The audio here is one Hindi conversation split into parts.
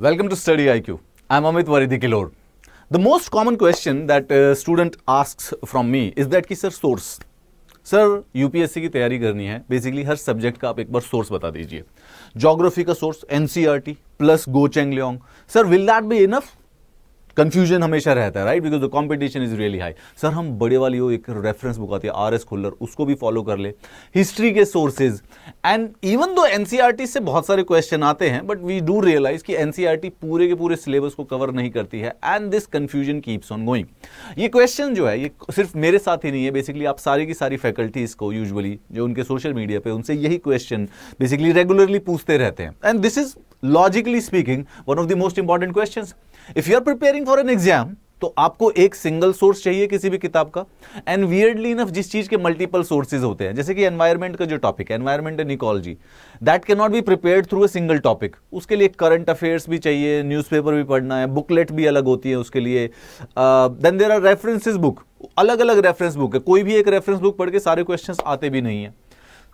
Welcome to Study IQ. I'm Amit Varidhi Kilor. The most common question that a student asks from me is that कि सर सोर्स सर यूपीएससी की तैयारी करनी है, बेसिकली हर सब्जेक्ट का आप एक बार सोर्स बता दीजिए. ज्योग्राफी का source NCERT plus Goh Cheng Leong. Sir will that be enough? Confusion हमेशा रहता है, right, because the competition is really high. Sir हम बड़े वाली वो एक रेफरेंस बुक आती है आर.एस. खुल्लर, उसको भी फॉलो कर ले. हिस्ट्री के sources and even though NCERT से बहुत सारे क्वेश्चन आते हैं, बट वी डू रियलाइज कि एनसीईआरटी पूरे के पूरे सिलेबस को कवर नहीं करती है and this confusion keeps on going. ये क्वेश्चन जो है ये सिर्फ मेरे साथ ही नहीं है, बेसिकली आप सारी की सारी फैकल्टीज को यूजुअली जो उनके सोशल मीडिया पे उनसे यही क्वेश्चन बेसिकली रेगुलरली पूछते रहते हैं. And this is logically speaking one of the most important questions. If you are preparing for an exam तो आपको एक सिंगल सोर्स चाहिए किसी भी किताब का. एंड वियर्डली इनफ जिस चीज के मल्टीपल सोर्सेज होते हैं, जैसे कि एनवायरमेंट का जो टॉपिक है, environment and ecology, that can not be prepared through a single topic. उसके लिए करंट अफेयर्स भी चाहिए, न्यूज़पेपर भी पढ़ना है, बुकलेट भी अलग होती है उसके लिए. Then there are references book, अलग अलग रेफरेंस बुक है. कोई भी एक रेफरेंस बुक पढ़ के सारे क्वेश्चंस आते भी नहीं है.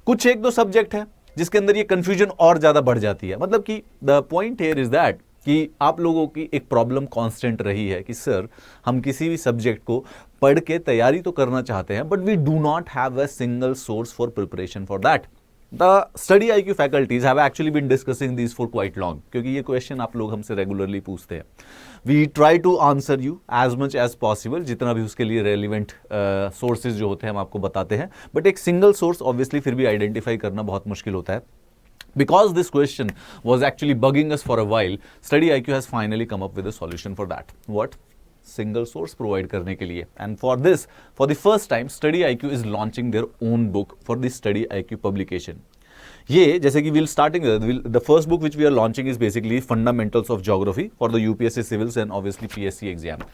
कुछ एक दो सब्जेक्ट है जिसके अंदर ये कंफ्यूजन और ज्यादा बढ़ जाती है. मतलब कि the point here is that कि आप लोगों की एक प्रॉब्लम कांस्टेंट रही है कि सर हम किसी भी सब्जेक्ट को पढ़ के तैयारी तो करना चाहते हैं, but we do not have a single source for preparation for that. The study IQ faculties have actually been discussing this for quite long, क्योंकि ये क्वेश्चन आप लोग हमसे रेगुलरली पूछते हैं. We try to answer you as much as possible, जितना भी उसके लिए रेलिवेंट सोर्सेज जो होते हैं हम आपको बताते हैं, बट एक सिंगल सोर्स ऑब्वियसली फिर भी आइडेंटिफाई करना बहुत मुश्किल होता है. Because this question was actually bugging us for a while, Study IQ has finally come up with a solution for that. What? Single source provide करने के लिए. And for this, for the first time, Study IQ is launching their own book for the Study IQ publication. ये जैसे कि the first book which we are launching is basically Fundamentals of Geography for the UPSC Civils and obviously PSC exam.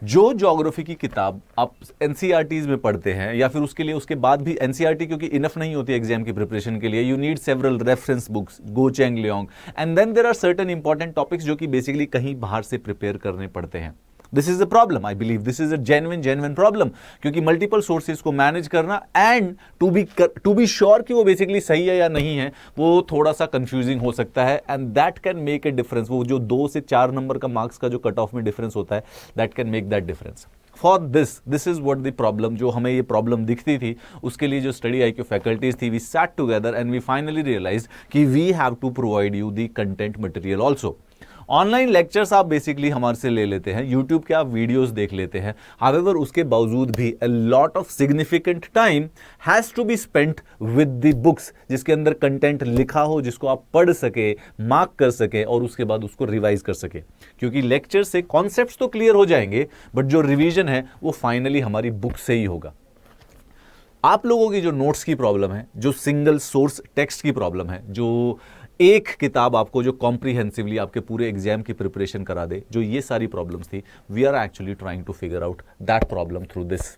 जो ज्योग्राफी की किताब आप एनसीईआरटीज में पढ़ते हैं या फिर उसके लिए उसके बाद भी एनसीईआरटी क्योंकि इनफ नहीं होती एग्जाम की प्रिपरेशन के लिए, you need several reference books, Goh Cheng Leong, and then there are certain important topics जो कि बेसिकली कहीं बाहर से प्रिपेयर करने पड़ते हैं. This is a problem, I believe this is a genuine problem, क्योंकि मल्टीपल सोर्सेज को मैनेज करना एंड टू बी श्योर कि वो बेसिकली सही है या नहीं है, वो थोड़ा सा कंफ्यूजिंग हो सकता है. And that can make a difference. वो जो 2 से 4 नंबर का मार्क्स का जो कट ऑफ में डिफरेंस होता है, that can make that difference. For this is what the problem, जो हमें ये प्रॉब्लम दिखती थी, उसके लिए जो स्टडी IQ फैकल्टीज थी, we sat together and we finally realise कि we have to provide you the content material also. Online lectures आप बेसिकली हमारे से ले लेते हैं, यूट्यूब के आप वीडियोस देख लेते हैं, हावेवर उसके बावजूद भी a lot of significant time has to be spent with the books, जिसके अंदर कंटेंट लिखा हो, जिसको आप पढ़ सके, मार्क कर सके और उसके बाद उसको रिवाइज कर सके. क्योंकि लेक्चर से कॉन्सेप्ट्स तो क्लियर हो जाएंगे, बट जो रिवीजन है वो फाइनली हमारी बुक से ही होगा. आप लोगों की जो नोट्स की प्रॉब्लम है, जो सिंगल सोर्स टेक्स्ट की प्रॉब्लम है, जो एक किताब आपको जो कॉम्प्रिहेंसिवली आपके पूरे एग्जाम की प्रिपरेशन करा दे, जो ये सारी प्रॉब्लम्स थी, we are actually trying to figure out that problem through this.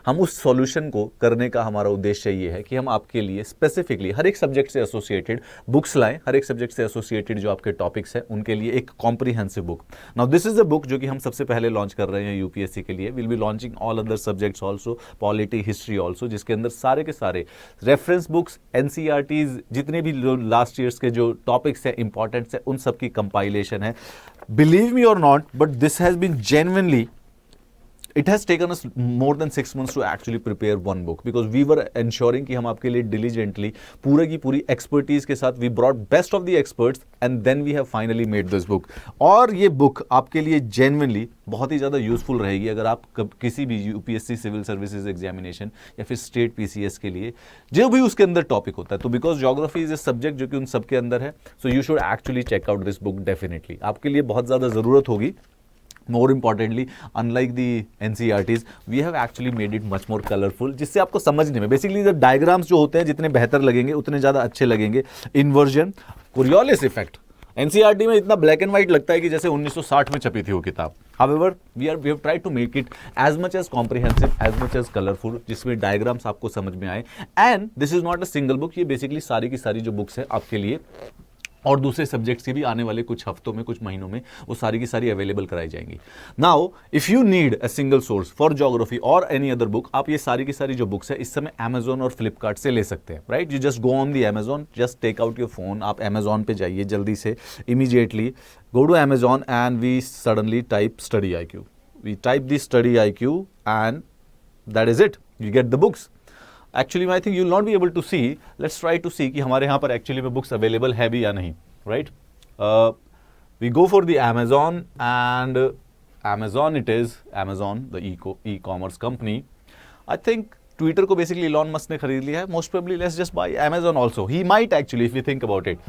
हम उस सॉल्यूशन को करने का हमारा उद्देश्य ये है कि हम आपके लिए स्पेसिफिकली हर एक सब्जेक्ट से एसोसिएटेड बुक्स लाएं, हर एक सब्जेक्ट से एसोसिएटेड जो आपके टॉपिक्स हैं उनके लिए एक comprehensive book. Now this is a book जो कि हम सबसे पहले लॉन्च कर रहे हैं यूपीएससी के लिए. Will be launching all other subjects also, polity, history also, जिसके अंदर सारे के सारे रेफरेंस बुक्स, एनसीईआरटीज, जितने भी लास्ट ईयर्स के जो टॉपिक्स हैं, इंपॉर्टेंट्स है, उन सब की कंपाइलेशन है. Believe me or not, but this has been genuinely, it has taken us more than 6 months to actually prepare one book, because we were ensuring कि हम आपके लिए diligently पूरे की पूरी expertise के साथ we brought best of the experts and then we have finally made this book. और ये book आपके लिए genuinely बहुत ही ज़्यादा यूजफुल रहेगी अगर आप किसी भी यूपीएससी सिविल सर्विसेज एग्जामिनेशन या फिर स्टेट PCS के लिए जो भी उसके अंदर टॉपिक होता है. तो because geography is a subject जो कि उन सब के अंदर है, so you should actually check out this book. Definitely आपके लिए बहुत ज़्यादा ज़रूरत होगी. More importantly, unlike the NCERTs, we have actually made it much more colorful, जिससे आपको समझने में बेसिकली जो डायग्राम्स जो होते हैं जितने बेहतर लगेंगे उतने ज़्यादा अच्छे लगेंगे. इन्वर्जन, कोरियोलिस इफेक्ट, एनसीईआरटी में इतना ब्लैक एंड व्हाइट लगता है कि जैसे 1960 में छपी थी वो किताब. However, we have tried to make it as much as comprehensive, as much as colorful, जिसमें डायग्राम्स आपको समझ में आए. And this is not a single book, ये बेसिकली सारी की सारी जो बुक्स है आपके लिए और दूसरे सब्जेक्ट्स की भी आने वाले कुछ हफ्तों में, कुछ महीनों में वो सारी की सारी अवेलेबल कराई जाएंगी। Now if you need a single source for geography और एनी अदर बुक, आप ये सारी की सारी जो बुक्स है इस समय अमेजोन और फ्लिपकार्ट से ले सकते हैं, right. You just go on the Amazon, just take out your phone, आप अमेजोन पे जाइए जल्दी से, immediately go to Amazon and we suddenly type study IQ, we type the study IQ and that is it, you get the books. Actually I think you will not be able to see, let's try to see कि हमारे यहाँ पर एक्चुअली में बुक्स अवेलेबल है भी या नहीं, right. We go for the Amazon and Amazon it is Amazon the e-commerce company. I think Twitter को बेसिकली इलॉन मस्क ने खरीद लिया है, most probably let's just buy Amazon also, he might actually if you think about it.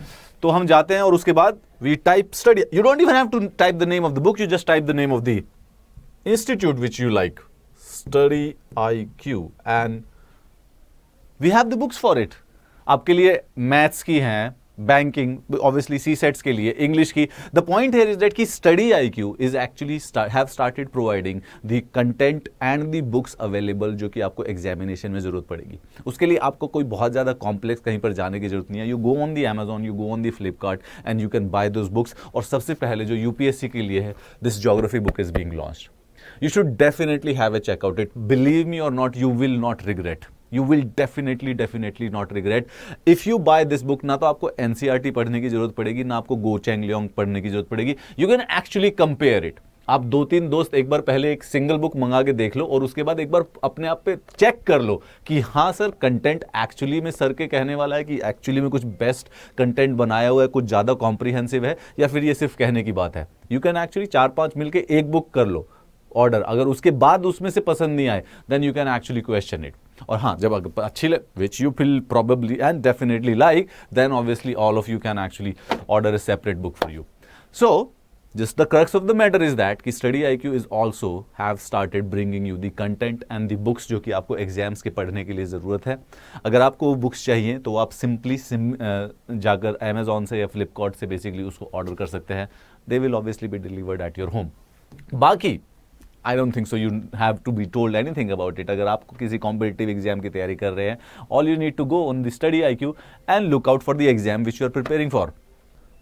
तो हम जाते हैं और उसके बाद we type study, you don't even have to type the name of the book, you just type the name of the institute which you like, study IQ, and we have the books for it. आपके लिए मैथ्स की हैं, बैंकिंग ऑब्वियसली, CSETs के लिए, इंग्लिश की। The point here is that कि study IQ is actually have started providing the content and the books available जो कि आपको एग्जामिनेशन में जरूरत पड़ेगी। उसके लिए आपको कोई बहुत ज्यादा कॉम्प्लेक्स कहीं पर जाने की जरूरत नहीं है। You go on the Amazon, you go on the Flipkart and you can buy those books. और सबसे पहले जो UPSC के लिए है, this geography book is being launched, you should definitely have a check out it, believe me or not, you will not regret, you will definitely not regret if you buy this book। ना तो आपको NCERT पढ़ने की जरूरत पड़ेगी, ना आपको गो चैंग लियोंग पढ़ने की जरूरत पड़ेगी, you can actually compare it। आप 2-3 दोस्त एक बार पहले एक सिंगल बुक मंगा के देख लो और उसके बाद एक बार अपने आप पे चेक कर लो कि हाँ सर, कंटेंट एक्चुअली में सर के कहने वाला है कि एक्चुअली में कुछ बेस्ट कंटेंट बनाया हुआ है, कुछ ज़्यादा कॉम्प्रिहेंसिव है, या फिर ये सिर्फ कहने की बात है। यू कैन एक्चुअली 4-5 मिलके एक बुक कर लो ऑर्डर, अगर उसके बाद उसमें से पसंद नहीं आए then you can actually question it. और हाँ, जब अगर अच्छी which you feel probably and definitely like, then obviously all of you can actually order a separate book for you. So just the crux of the matter is that कि study IQ is also have started bringing you the content and the books जो कि आपको एग्जाम्स के पढ़ने के लिए ज़रूरत है। अगर आपको बुक्स चाहिए तो आप सिंपली जाकर Amazon से या फ्लिपकार्ट से बेसिकली उसको ऑर्डर कर सकते हैं। They will obviously be delivered at your home. बाकी I don't think so you have to be told anything about it. अगर आपको किसी कॉम्पिटिटिव एग्जाम की तैयारी कर रहे हैं, all you need to go on the study IQ and look out for the exam which you are preparing for.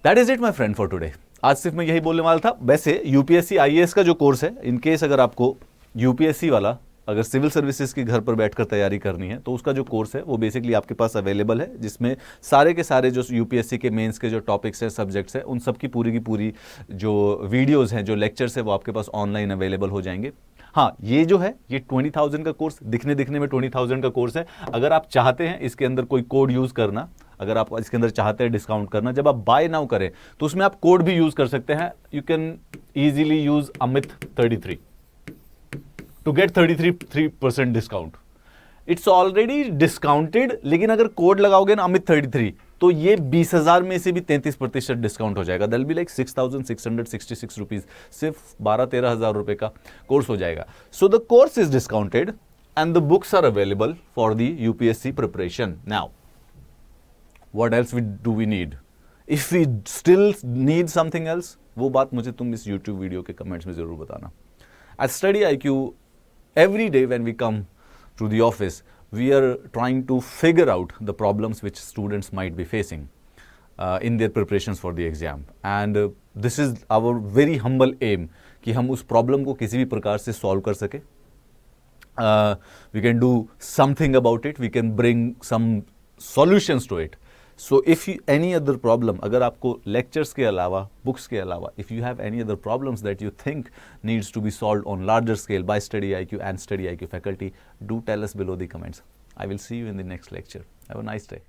That is it my friend for today. आज सिर्फ मैं यही बोलने वाला था। वैसे UPSC IAS का जो कोर्स है, इन केस अगर आपको UPSC वाला अगर सिविल सर्विसेज की घर पर बैठकर तैयारी करनी है तो उसका जो कोर्स है वो बेसिकली आपके पास अवेलेबल है, जिसमें सारे के सारे जो UPSC के मेंस के जो टॉपिक्स हैं, सब्जेक्ट्स हैं, उन सब की पूरी जो वीडियोस हैं, जो लेक्चर्स है, वो आपके पास ऑनलाइन अवेलेबल हो जाएंगे। हाँ, ये जो है ये 20,000 का कोर्स, दिखने में 20,000 का कोर्स है। अगर आप चाहते हैं इसके अंदर कोई कोड यूज़ करना, अगर आप इसके अंदर चाहते हैं डिस्काउंट करना, जब आप बाय नाउ करें तो उसमें आप कोड भी यूज़ कर सकते हैं। You can easily use Amit33 to get 33% discount. It's already discounted, लेकिन अगर कोड लगाओगे ना Amit33 तो ये 20,000 में से भी 33% डिस्काउंट हो जाएगा। दैट बी लाइक 6,666 रुपीज, सिर्फ 12-13 हज़ार रुपए का कोर्स हो जाएगा। So the course is discounted and the books are available for the UPSC preparation. Now what else do we need? If we still need something else, वो बात मुझे तुम इस YouTube वीडियो के कमेंट्स में जरूर बताना। At Study IQ, every day when we come to the office, we are trying to figure out the problems which students might be facing in their preparations for the exam. And this is our very humble aim कि हम उस प्रॉब्लम को किसी भी प्रकार से सॉल्व कर सके। We can do something about it, we can bring some solutions to it. So if you any other problem, अगर आपको lectures के अलावा, books के अलावा, if you have any other problems that you think needs to be solved on larger scale by Study IQ and Study IQ faculty, do tell us below the comments. I will see you in the next lecture. Have a nice day.